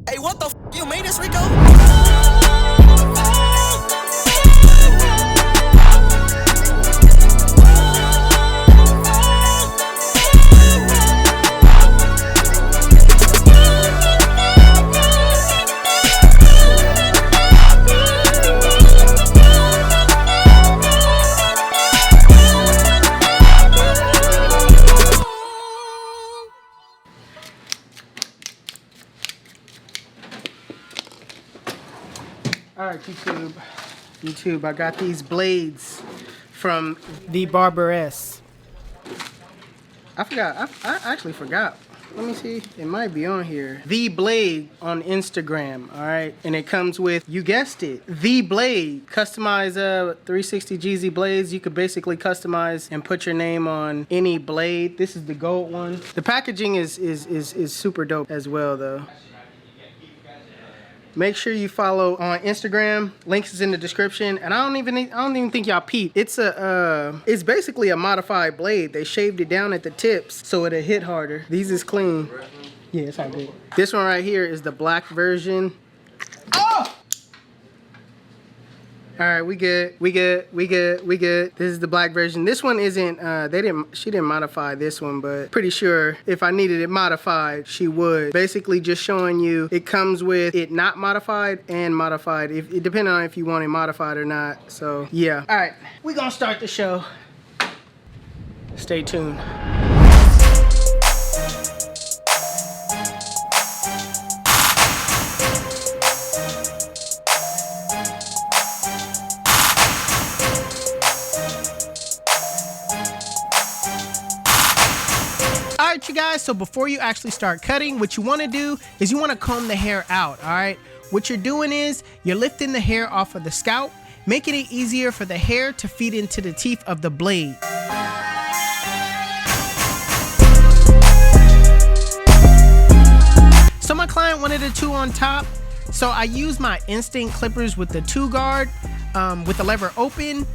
Hey, what the f? You made this, Rico? Alright, YouTube, I got these blades from TheeBarberress. I actually forgot. Let me see, it might be on here. The Blade on Instagram, alright? And it comes with, you guessed it, The Blade. Customize 360 GZ blades. You could basically customize and put your name on any blade. This is the gold one. The packaging is super dope as well though. Make sure you follow on Instagram. Links is in the description. And I don't even think y'all peep. It's basically a modified blade. They shaved it down at the tips so it'll hit harder. These is clean. Yeah, it's all good. This one right here is the black version. Oh! All right, we good. This is the black version. This one isn't, she didn't modify this one, but pretty sure if I needed it modified, she would. Basically just showing you, it comes with it not modified and modified, it depending on if you want it modified or not. So yeah. All right, we gonna start the show. Stay tuned. Alright you guys, so before you actually start cutting, what you want to do is you want to comb the hair out, alright? What you're doing is, you're lifting the hair off of the scalp, making it easier for the hair to feed into the teeth of the blade. So my client wanted a 2 on top, so I used my instinct clippers with the 2 guard, with the lever open,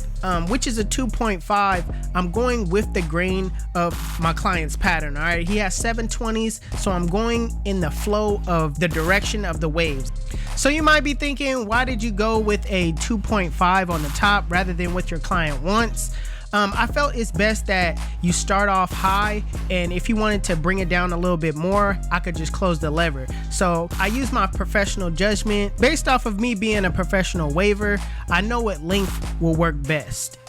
which is a 2.5. I'm going with the grain of my client's pattern. All right, he has 720s, so I'm going in the flow of the direction of the waves. So you might be thinking, why did you go with a 2.5 on the top rather than what your client wants? I felt it's best that you start off high, and if you wanted to bring it down a little bit more, I could just close the lever. So I use my professional judgment. Based off of me being a professional waver, I know what length will work best.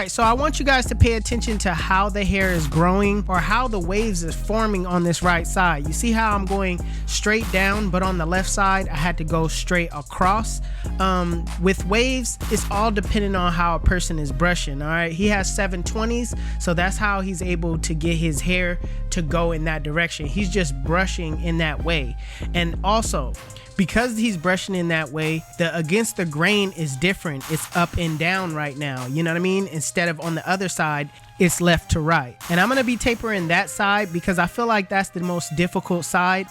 So I want you guys to pay attention to how the hair is growing or how the waves is forming on this right side. You see how I'm going straight down, but on the left side I had to go straight across. With waves, it's all depending on how a person is brushing. All right, he has 720s, so that's how he's able to get his hair to go in that direction. He's just brushing in that way. And also, because he's brushing in that way, the against the grain is different. It's up and down right now, you know what I mean? Instead of on the other side, it's left to right. And I'm gonna be tapering that side because I feel like that's the most difficult side.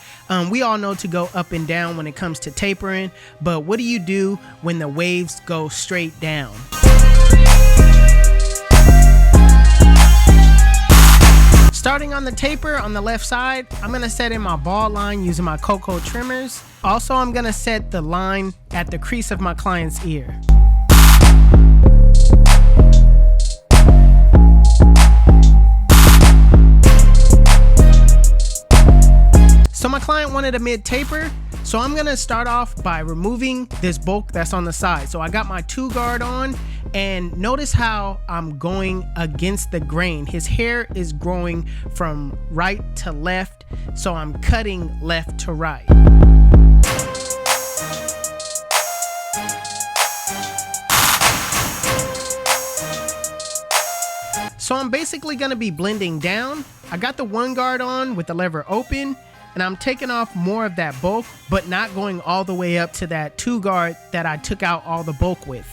We all know to go up and down when it comes to tapering, but what do you do when the waves go straight down? Starting on the taper on the left side, I'm gonna set in my ball line using my cocoa trimmers. Also, I'm gonna set the line at the crease of my client's ear. So my client wanted a mid taper, so I'm gonna start off by removing this bulk that's on the side. So I got my 2 guard on, and notice how I'm going against the grain. His hair is growing from right to left, so I'm cutting left to right. So I'm basically gonna be blending down. I got the one guard on with the lever open, and I'm taking off more of that bulk, but not going all the way up to that two guard that I took out all the bulk with.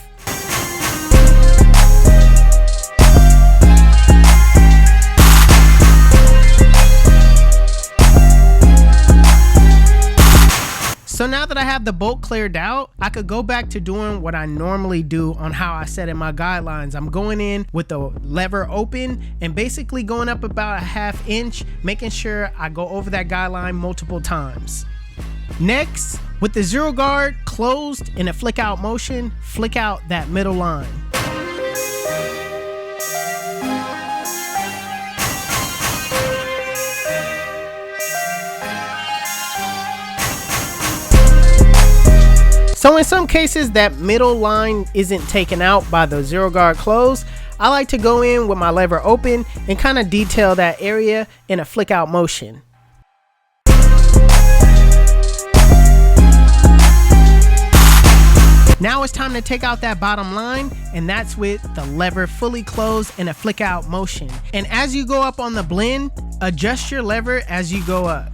So now that I have the bulk cleared out, I could go back to doing what I normally do on how I set in my guidelines. I'm going in with the lever open and basically going up about a ½ inch, making sure I go over that guideline multiple times. Next, with the zero guard closed in a flick out motion, flick out that middle line. So in some cases that middle line isn't taken out by the zero guard close. I like to go in with my lever open and kind of detail that area in a flick out motion. Now it's time to take out that bottom line, and that's with the lever fully closed in a flick out motion. And as you go up on the blend, adjust your lever as you go up.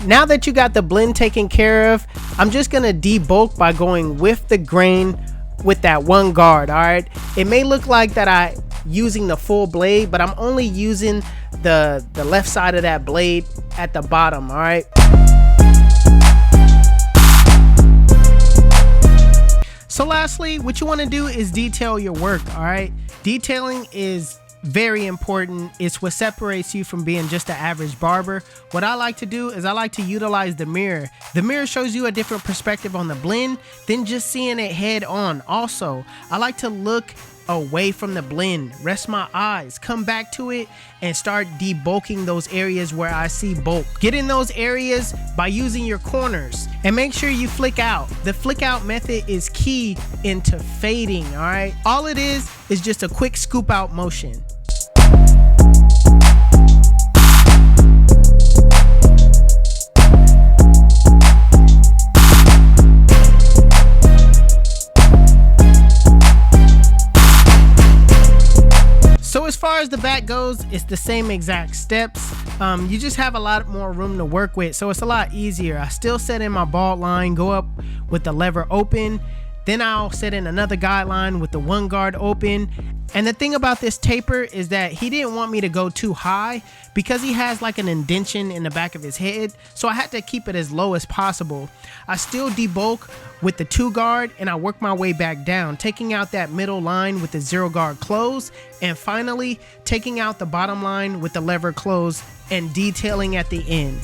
Now that you got the blend taken care of, I'm just gonna debulk by going with the grain with that one guard. All right, it may look like that I using the full blade, but I'm only using the left side of that blade at the bottom. All right. So lastly, what you want to do is detail your work. All right, detailing is very important. It's what separates you from being just an average barber. What I like to do is I like to utilize the mirror. The mirror shows you a different perspective on the blend than just seeing it head on. Also, I like to look away from the blend, rest my eyes, come back to it, and start debulking those areas where I see bulk. Get in those areas by using your corners and make sure you flick out. The flick out method is key into fading. All right, all it is just a quick scoop out motion. So as far as the back goes, it's the same exact steps. You just have a lot more room to work with, so it's a lot easier. I still set in my bald line, go up with the lever open, then I'll set in another guideline with the one guard open. And the thing about this taper is that he didn't want me to go too high because he has like an indentation in the back of his head, so I had to keep it as low as possible. I still debulk with the two guard and I work my way back down, taking out that middle line with the zero guard close, and finally taking out the bottom line with the lever close and detailing at the end.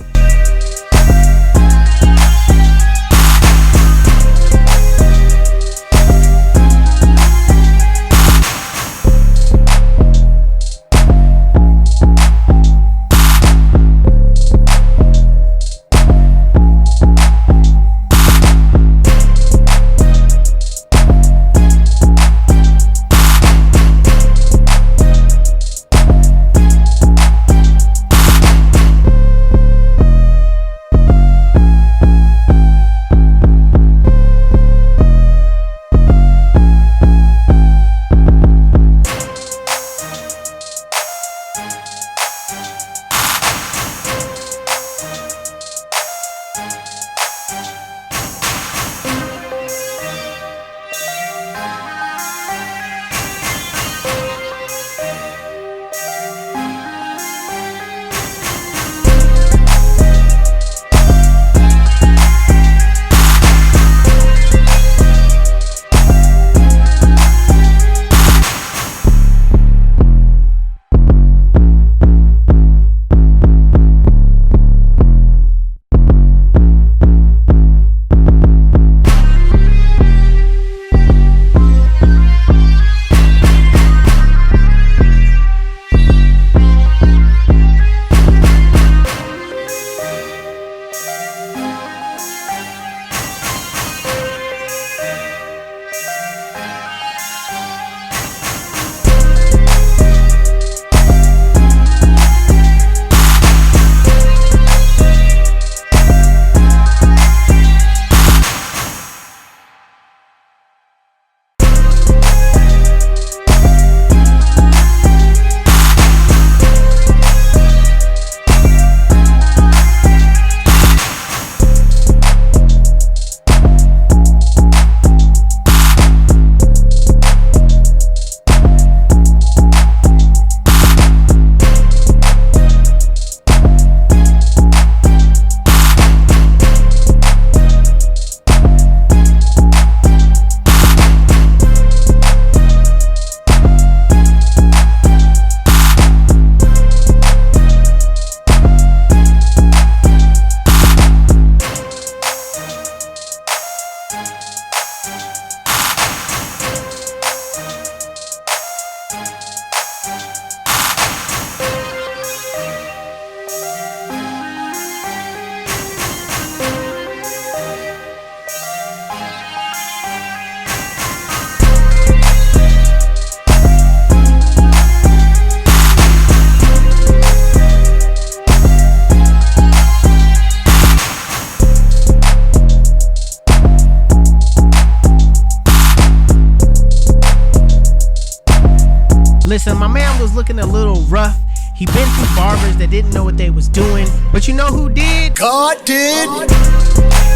my man was looking a little rough. He been through barbers that didn't know what they was doing. But you know who did? God did.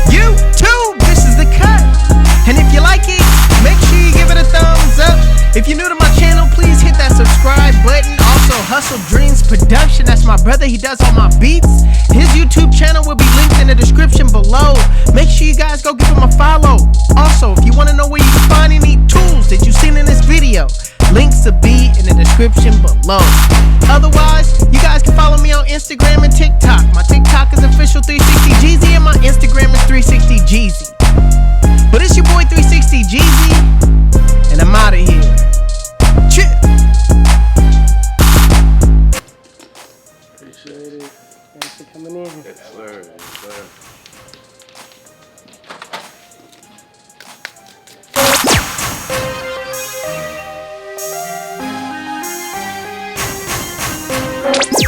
YouTube, this is the cut. And if you like it, make sure you give it a thumbs up. If you're new to my channel, please hit that subscribe button. Also, HustleDreamProduction, that's my brother. He does all my beats. His YouTube channel will be linked in the description below. Make sure you guys go give him a follow. Also, if you want to know where you can find any tools that you've seen in this video, links will be in the description below. Otherwise, you guys can follow me on Instagram and TikTok. My TikTok is official 360 Jeezy and my Instagram is 360 Jeezy. But it's your boy 360 Jeezy, and I'm out of here. Chill. Appreciate it. Thanks for coming in. Yes, sir. Yes, sir.